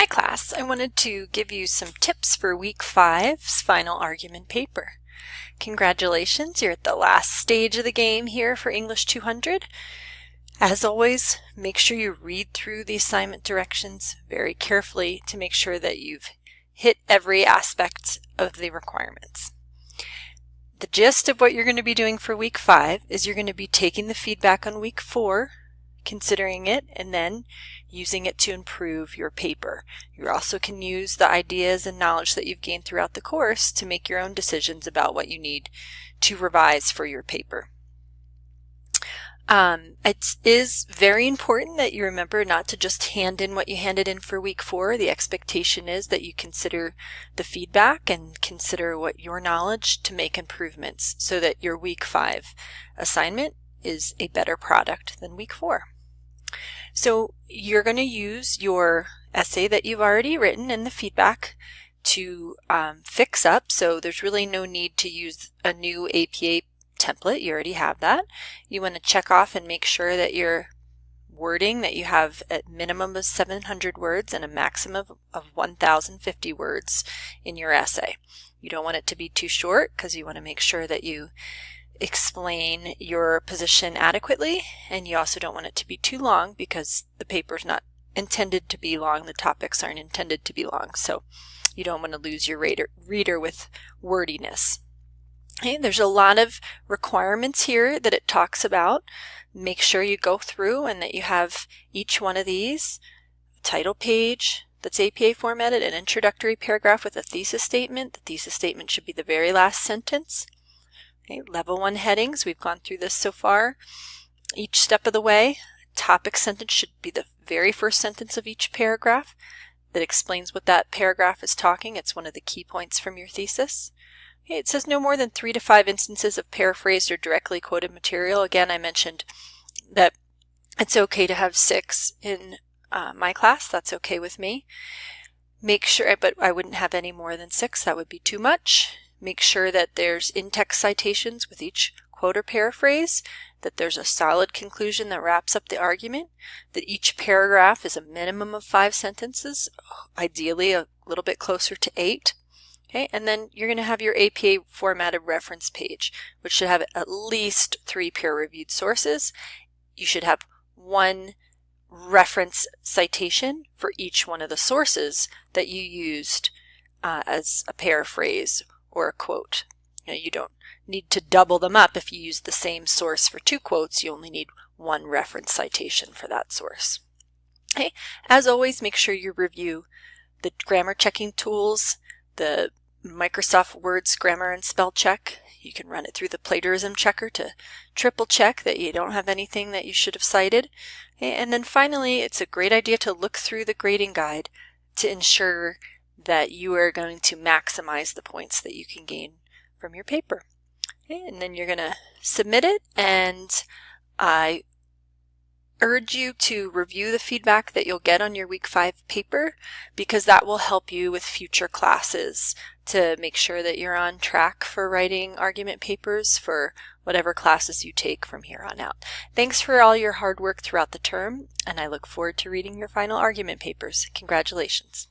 Hi class, I wanted to give you some tips for week 5's final argument paper. Congratulations, you're at the last stage of the game here for English 200. As always, make sure you read through the assignment directions very carefully to make sure that you've hit every aspect of the requirements. The gist of what you're going to be doing for week 5 is you're going to be taking the feedback on week 4, considering it, and then using it to improve your paper. You also can use the ideas and knowledge that you've gained throughout the course to make your own decisions about what you need to revise for your paper. It is very important that you remember not to just hand in what you handed in for week 4. The expectation is that you consider the feedback and consider what your knowledge to make improvements so that your week 5 assignment is a better product than week 4. So you're going to use your essay that you've already written and the feedback to fix up. So there's really no need to use a new APA template. You already have that. You want to check off and make sure that your wording that you have at minimum of 700 words and a maximum of 1050 words in your essay. You don't want it to be too short because you want to make sure that you explain your position adequately, and you also don't want it to be too long because the paper's not intended to be long, the topics aren't intended to be long, so you don't want to lose your reader with wordiness. Okay, there's a lot of requirements here that it talks about. Make sure you go through and that you have each one of these, title page that's APA formatted, an introductory paragraph with a thesis statement. The thesis statement should be the very last sentence. Okay, level 1 headings, we've gone through this so far. Each step of the way, topic sentence should be the very first sentence of each paragraph that explains what that paragraph is talking. It's one of the key points from your thesis. Okay, it says no more than 3 to 5 instances of paraphrased or directly quoted material. Again, I mentioned that it's okay to have 6 in my class. That's okay with me. Make sure, but I wouldn't have any more than 6. That would be too much. Make sure that there's in-text citations with each quote or paraphrase, that there's a solid conclusion that wraps up the argument, that each paragraph is a minimum of 5 sentences, ideally a little bit closer to 8. Okay, and then you're going to have your APA formatted reference page, which should have at least 3 peer-reviewed sources. You should have 1 reference citation for each one of the sources that you used as a paraphrase or a quote. You don't need to double them up. If you use the same source for 2 quotes, you only need 1 reference citation for that source. Okay. As always, make sure you review the grammar checking tools, the Microsoft Word's grammar and spell check. You can run it through the plagiarism checker to triple check that you don't have anything that you should have cited. Okay. And then finally, it's a great idea to look through the grading guide to ensure that you are going to maximize the points that you can gain from your paper. Okay, and then you're going to submit it, and I urge you to review the feedback that you'll get on your week 5 paper, because that will help you with future classes to make sure that you're on track for writing argument papers for whatever classes you take from here on out. Thanks for all your hard work throughout the term, and I look forward to reading your final argument papers. Congratulations.